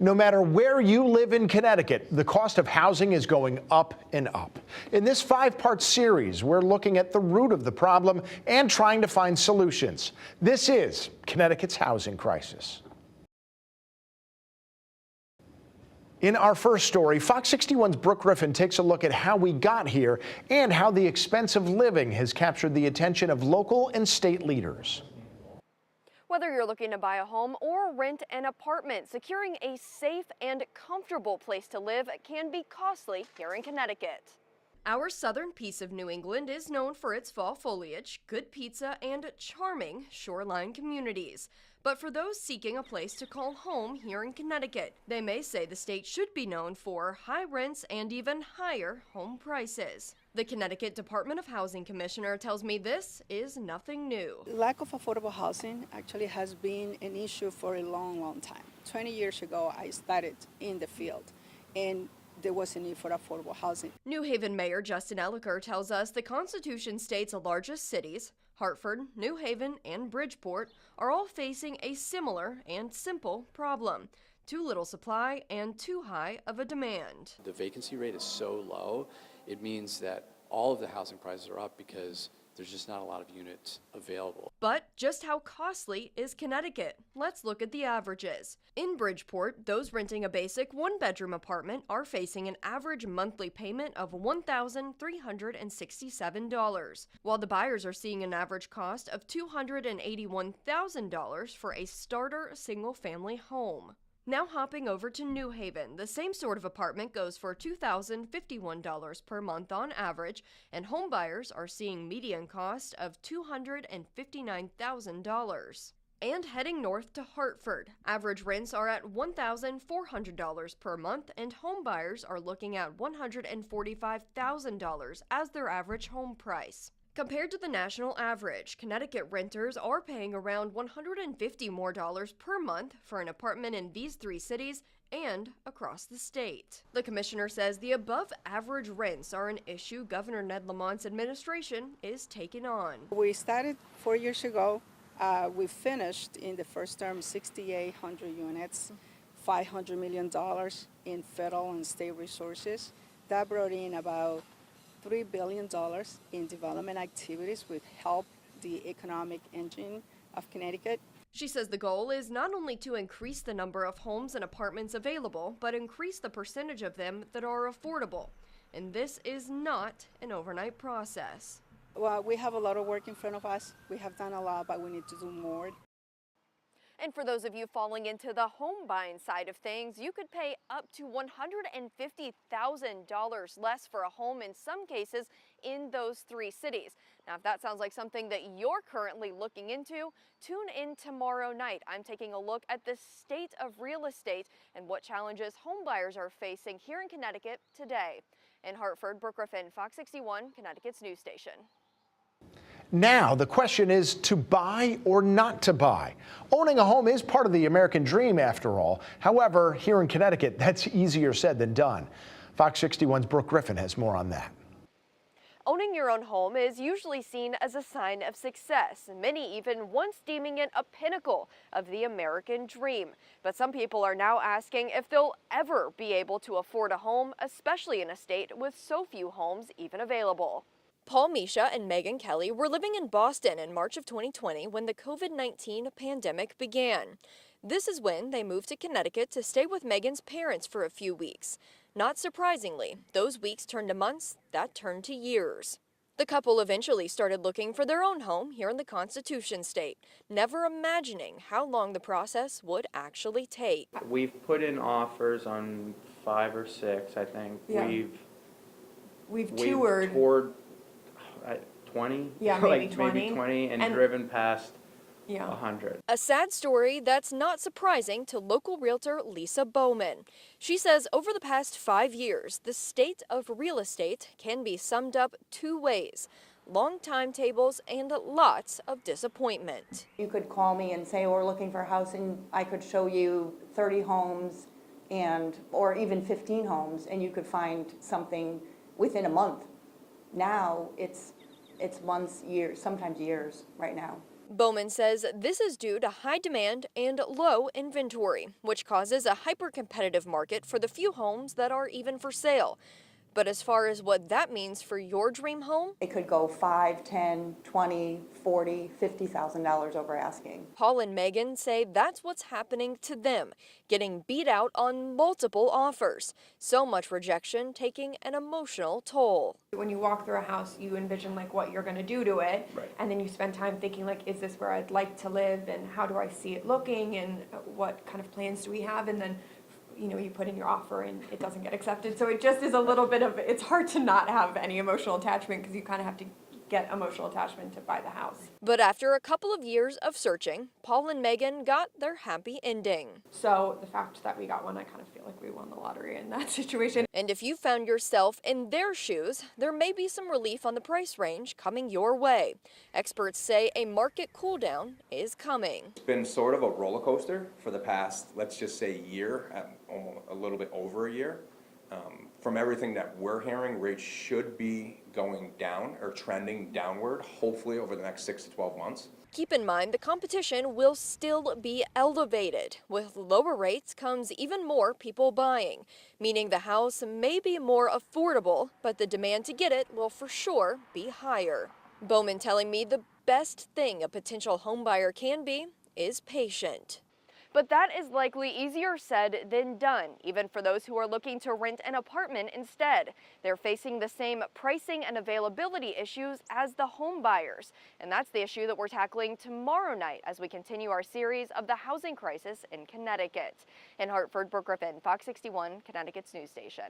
No matter where you live in Connecticut, the cost of housing is going up and up. In this 5-part series, we're looking at the root of the problem and trying to find solutions. This is Connecticut's housing crisis. In our first story, Fox 61's Brooke Griffin takes a look at how we got here and how the expense of living has captured the attention of local and state leaders. Whether you're looking to buy a home or rent an apartment, securing a safe and comfortable place to live can be costly here in Connecticut. Our southern piece of New England is known for its fall foliage, good pizza, and charming shoreline communities. But for those seeking a place to call home here in Connecticut, they may say the state should be known for high rents and even higher home prices. The Connecticut Department of Housing Commissioner tells me this is nothing new. Lack of affordable housing actually has been an issue for a long time. 20 years ago, I started in the field, and there was a need for affordable housing. New Haven Mayor Justin Elicker tells us the Constitution state's largest cities, Hartford, New Haven, and Bridgeport, are all facing a similar and simple problem: too little supply and too high of a demand. The vacancy rate is so low, it means that all of the housing prices are up because there's just not a lot of units available. But just how costly is Connecticut? Let's look at the averages. In Bridgeport, those renting a basic one-bedroom apartment are facing an average monthly payment of $1,367, while the buyers are seeing an average cost of $281,000 for a starter single-family home. Now hopping over to New Haven, the same sort of apartment goes for $2,051 per month on average, and home buyers are seeing median cost of $259,000. And heading north to Hartford, average rents are at $1,400 per month, and home buyers are looking at $145,000 as their average home price. Compared to the national average, Connecticut renters are paying around $150 more per month for an apartment in these 3 cities and across the state. The commissioner says the above-average rents are an issue Governor Ned Lamont's administration is taking on. We started 4 years ago. We finished in the first term 6,800 units, $500 million in federal and state resources. That brought in about $3 billion in development activities which help the economic engine of Connecticut. She says the goal is not only to increase the number of homes and apartments available, but increase the percentage of them that are affordable. And this is not an overnight process. Well, we have a lot of work in front of us. We have done a lot, but we need to do more. And for those of you falling into the home buying side of things, you could pay up to $150,000 less for a home in some cases in those 3 cities. Now, if that sounds like something that you're currently looking into, tune in tomorrow night. I'm taking a look at the state of real estate and what challenges home buyers are facing here in Connecticut today. In Hartford, Brooke Griffin, Fox 61, Connecticut's news station. Now, the question is to buy or not to buy. Owning a home is part of the American dream, after all. However, here in Connecticut, that's easier said than done. Fox 61's Brooke Griffin has more on that. Owning your own home is usually seen as a sign of success, many even once deeming it a pinnacle of the American dream. But some people are now asking if they'll ever be able to afford a home, especially in a state with so few homes even available. Paul Misha and Megan Kelly were living in Boston in March of 2020 when the COVID-19 pandemic began. This is when they moved to Connecticut to stay with Megan's parents for a few weeks. Not surprisingly, those weeks turned to months, that turned to years. The couple eventually started looking for their own home here in the Constitution state, never imagining how long the process would actually take. We've put in offers on 5 or 6, I think. Yeah. We've toured 20? Yeah, like maybe 20. Maybe 20 and driven past Yeah. 100. A sad story that's not surprising to local realtor Lisa Bowman. She says over the past 5 years, the state of real estate can be summed up 2 ways: long timetables and lots of disappointment. You could call me and say, we're looking for a house, and I could show you 30 homes or even 15 homes, and you could find something within a month. Now it's months, years, sometimes years right now. Bowman says this is due to high demand and low inventory, which causes a hyper-competitive market for the few homes that are even for sale. But as far as what that means for your dream home, It could go $5, $10, $20, $40, $50,000 over asking. Paul and Megan say that's what's happening to them, getting beat out on multiple offers. So much rejection taking an emotional toll. When you walk through a house, you envision like what you're going to do to it, Right. and then you spend time thinking like, is this where I'd like to live, and how do I see it looking, and what kind of plans do we have, and then you put in your offer and it doesn't get accepted. So it just is a little bit of, it's hard to not have any emotional attachment because you kind of have to get emotional attachment to buy the house. But after a couple of years of searching, Paul and Megan got their happy ending. So the fact that we got one, I kind of feel like we won the lottery in that situation. And if you found yourself in their shoes, there may be some relief on the price range coming your way. Experts say a market cool down is coming. It's been sort of a roller coaster for the past, let's just say, year, almost a little bit over a year. From everything that we're hearing, rates should be going down or trending downward, hopefully over the next 6 to 12 months. Keep in mind the competition will still be elevated. With lower rates comes even more people buying, meaning the house may be more affordable, but the demand to get it will for sure be higher. Bowman telling me the best thing a potential home buyer can be is patient. But that is likely easier said than done, even for those who are looking to rent an apartment instead. They're facing the same pricing and availability issues as the home buyers. And that's the issue that we're tackling tomorrow night as we continue our series of the housing crisis in Connecticut. In Hartford, Brooke Griffin, Fox 61, Connecticut's news station.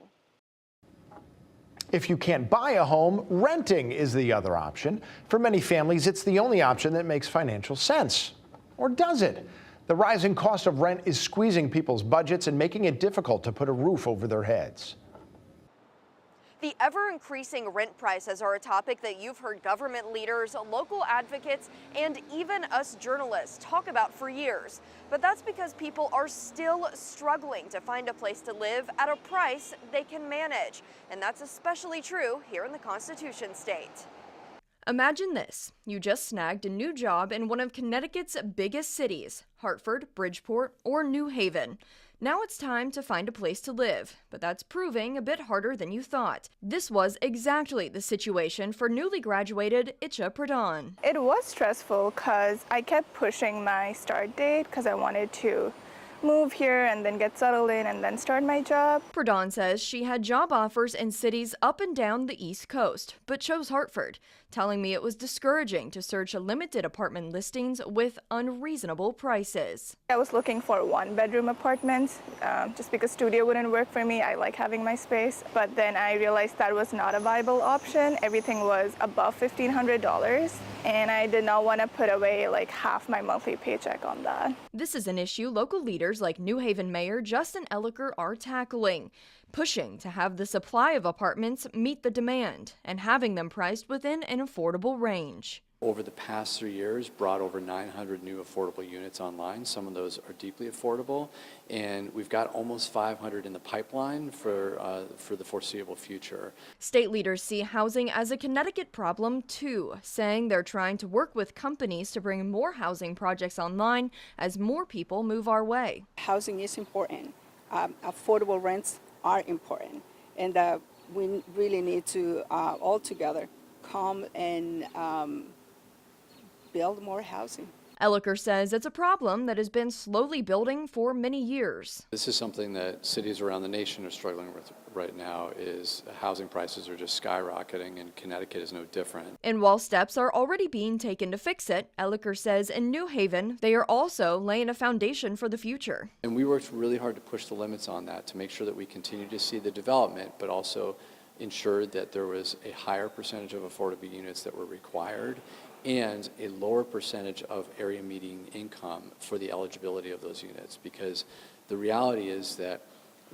If you can't buy a home, renting is the other option. For many families, it's the only option that makes financial sense. Or does it? The rising cost of rent is squeezing people's budgets and making it difficult to put a roof over their heads. The ever-increasing rent prices are a topic that you've heard government leaders, local advocates, and even us journalists talk about for years. But that's because people are still struggling to find a place to live at a price they can manage. And that's especially true here in the Constitution State. Imagine this. You just snagged a new job in one of Connecticut's biggest cities, Hartford, Bridgeport, or New Haven. Now it's time to find a place to live, but that's proving a bit harder than you thought. This was exactly the situation for newly graduated Itcha Pradhan. It was stressful because I kept pushing my start date because I wanted to move here and then get settled in and then start my job. Pradhan says she had job offers in cities up and down the East Coast, but chose Hartford, telling me it was discouraging to search limited apartment listings with unreasonable prices. I was looking for one-bedroom apartments just because studio wouldn't work for me. I like having my space, but then I realized that was not a viable option. Everything was above $1,500, and I did not want to put away like half my monthly paycheck on that. This is an issue local leaders like New Haven Mayor Justin Elicker are tackling, pushing to have the supply of apartments meet the demand and having them priced within an affordable range. Over the past 3 years, brought over 900 new affordable units online. Some of those are deeply affordable, and we've got almost 500 in the pipeline for the foreseeable future. State leaders see housing as a Connecticut problem too, saying they're trying to work with companies to bring more housing projects online as more people move our way. Housing is important. Affordable rents are important, and we really need to all together come and build more housing. Elicker says it's a problem that has been slowly building for many years. This is something that cities around the nation are struggling with right now. Is housing prices are just skyrocketing, and Connecticut is no different. And while steps are already being taken to fix it, Elicker says in New Haven they are also laying a foundation for the future. And we worked really hard to push the limits on that to make sure that we continue to see the development, but also ensured that there was a higher percentage of affordable units that were required and a lower percentage of area median income for the eligibility of those units, because the reality is that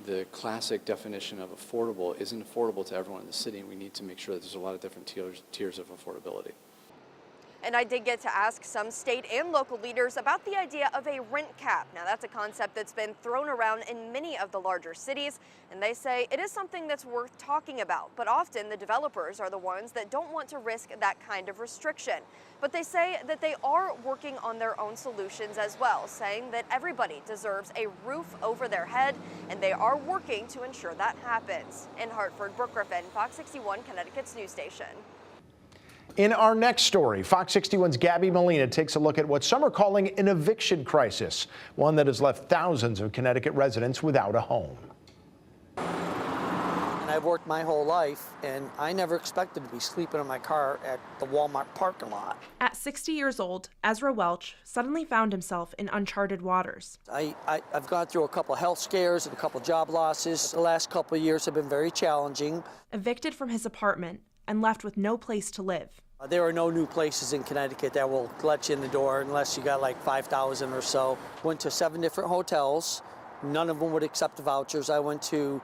the classic definition of affordable isn't affordable to everyone in the city, and we need to make sure that there's a lot of different tiers of affordability. And I did get to ask some state and local leaders about the idea of a rent cap. Now, that's a concept that's been thrown around in many of the larger cities, and they say it is something that's worth talking about. But often the developers are the ones that don't want to risk that kind of restriction. But they say that they are working on their own solutions as well, saying that everybody deserves a roof over their head, and they are working to ensure that happens. In Hartford, Brooke Griffin, Fox 61, Connecticut's news station. In our next story, Fox 61's Gabby Molina takes a look at what some are calling an eviction crisis, one that has left thousands of Connecticut residents without a home. I've worked my whole life, and I never expected to be sleeping in my car at the Walmart parking lot. At 60 years old, Ezra Welch suddenly found himself in uncharted waters. I've gone through a couple health scares and a couple job losses. The last couple of years have been very challenging. Evicted from his apartment and left with no place to live. There are no new places in Connecticut that will let you in the door unless you got like 5,000 or so. Went to 7 different hotels. None of them would accept vouchers. I went to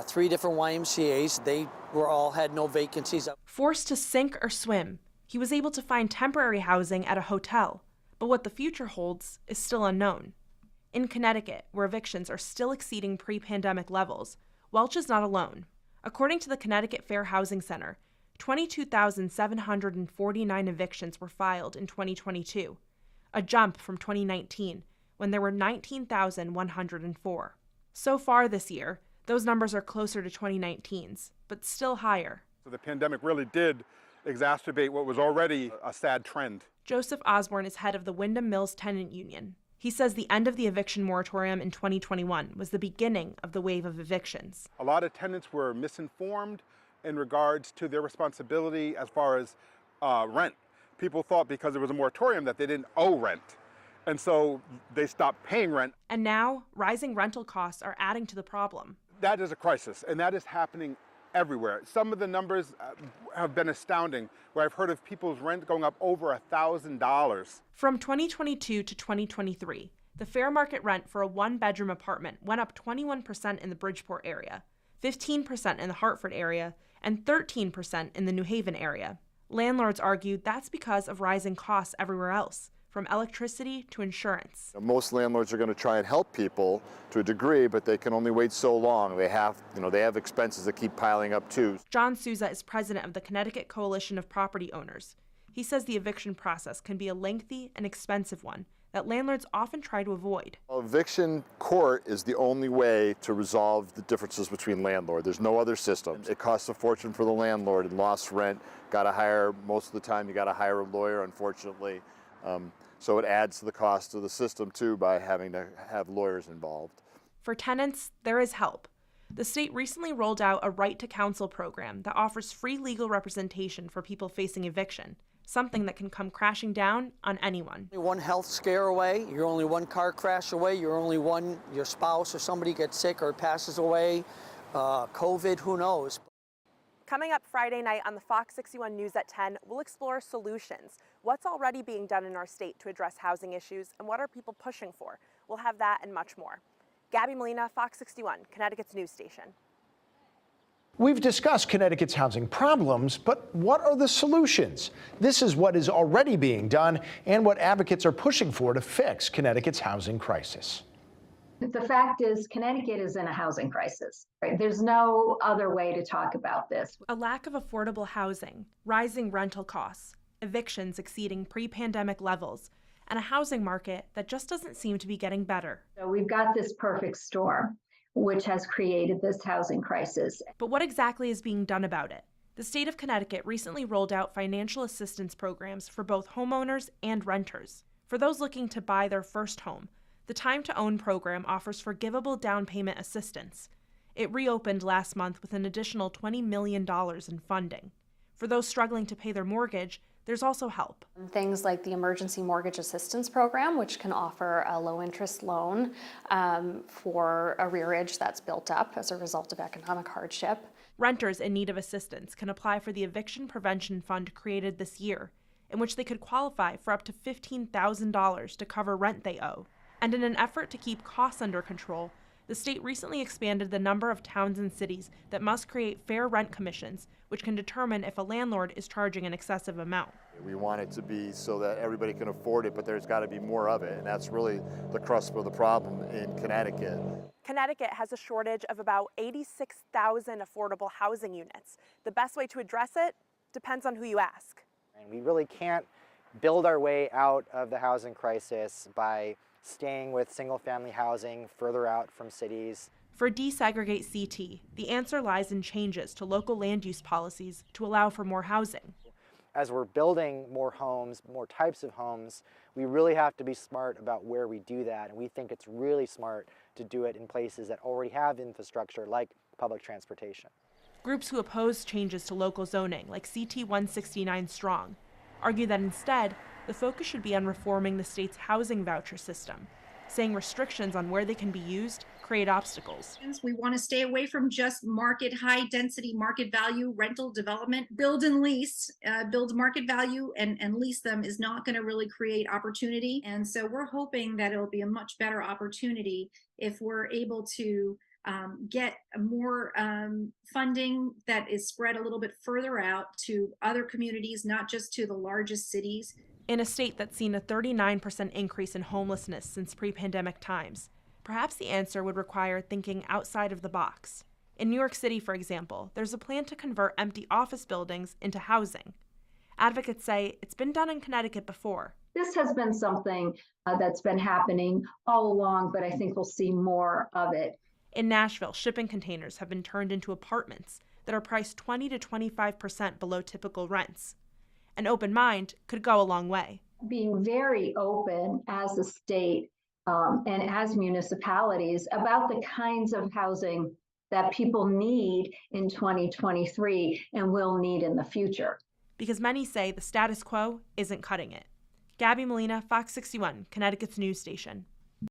3 different YMCAs. They had no vacancies. Forced to sink or swim, he was able to find temporary housing at a hotel. But what the future holds is still unknown. In Connecticut, where evictions are still exceeding pre-pandemic levels, Welch is not alone. According to the Connecticut Fair Housing Center, 22,749 evictions were filed in 2022, a jump from 2019, when there were 19,104. So far this year, those numbers are closer to 2019's, but still higher. So the pandemic really did exacerbate what was already a sad trend. Joseph Osborne is head of the Wyndham Mills Tenant Union. He says the end of the eviction moratorium in 2021 was the beginning of the wave of evictions. A lot of tenants were misinformed in regards to their responsibility as far as rent. People thought because there was a moratorium that they didn't owe rent. And so they stopped paying rent. And now, rising rental costs are adding to the problem. That is a crisis, and that is happening everywhere. Some of the numbers have been astounding, where I've heard of people's rent going up over $1,000. From 2022 to 2023, the fair market rent for a 1-bedroom apartment went up 21% in the Bridgeport area, 15% in the Hartford area, and 13% in the New Haven area. Landlords argued that's because of rising costs everywhere else, from electricity to insurance. Most landlords are going to try and help people to a degree, but they can only wait so long. They have expenses that keep piling up too. John Souza is president of the Connecticut Coalition of Property Owners. He says the eviction process can be a lengthy and expensive one that landlords often try to avoid. Eviction court is the only way to resolve the differences between landlords. There's no other system. It costs a fortune for the landlord and lost rent. Most of the time you got to hire a lawyer, unfortunately. So it adds to the cost of the system too by having to have lawyers involved. For tenants, there is help. The state recently rolled out a right to counsel program that offers free legal representation for people facing eviction, something that can come crashing down on anyone. One health scare away, you're only one car crash away, your spouse or somebody gets sick or passes away, COVID, who knows. Coming up Friday night on the Fox 61 News at 10, we'll explore solutions. What's already being done in our state to address housing issues, and what are people pushing for? We'll have that and much more. Gabby Molina, Fox 61, Connecticut's news station. We've discussed Connecticut's housing problems, but what are the solutions? This is what is already being done and what advocates are pushing for to fix Connecticut's housing crisis. The fact is, Connecticut is in a housing crisis. Right? There's no other way to talk about this. A lack of affordable housing, rising rental costs, evictions exceeding pre-pandemic levels, and a housing market that just doesn't seem to be getting better. So we've got this perfect storm, which has created this housing crisis. But what exactly is being done about it? The state of Connecticut recently rolled out financial assistance programs for both homeowners and renters. For those looking to buy their first home, the Time to Own program offers forgivable down payment assistance. It reopened last month with an additional $20 million in funding. For those struggling to pay their mortgage, there's also help. Things like the Emergency Mortgage Assistance Program, which can offer a low-interest loan for arrearage that's built up as a result of economic hardship. Renters in need of assistance can apply for the Eviction Prevention Fund created this year, in which they could qualify for up to $15,000 to cover rent they owe. And in an effort to keep costs under control, The state recently expanded the number of towns and cities that must create fair rent commissions, which can determine if a landlord is charging an excessive amount. We want it to be so that everybody can afford it, but there's got to be more of it, and that's really the crux of the problem in Connecticut. Connecticut has a shortage of about 86,000 affordable housing units. The best way to address it depends on who you ask. And we really can't build our way out of the housing crisis by staying with single-family housing further out from cities. For Desegregate CT, the answer lies in changes to local land use policies to allow for more housing. As we're building more homes, more types of homes, we really have to be smart about where we do that, and we think it's really smart to do it in places that already have infrastructure like public transportation. Groups who oppose changes to local zoning, like CT 169 Strong, argue that instead, the focus should be on reforming the state's housing voucher system, saying restrictions on where they can be used create obstacles. We want to stay away from just market, high density, market value rental development. Build and lease, build market value and lease them is not going to really create opportunity. And so we're hoping that it'll be a much better opportunity if we're able to get more funding that is spread a little bit further out to other communities, not just to the largest cities. In a state that's seen a 39% increase in homelessness since pre-pandemic times, perhaps the answer would require thinking outside of the box. In New York City, for example, there's a plan to convert empty office buildings into housing. Advocates say it's been done in Connecticut before. This has been something that's been happening all along, but I think we'll see more of it. In Nashville, shipping containers have been turned into apartments that are priced 20 to 25% below typical rents. An open mind could go a long way. Being very open as a state and as municipalities about the kinds of housing that people need in 2023 and will need in the future. Because many say the status quo isn't cutting it. Gabby Molina, Fox 61, Connecticut's news station.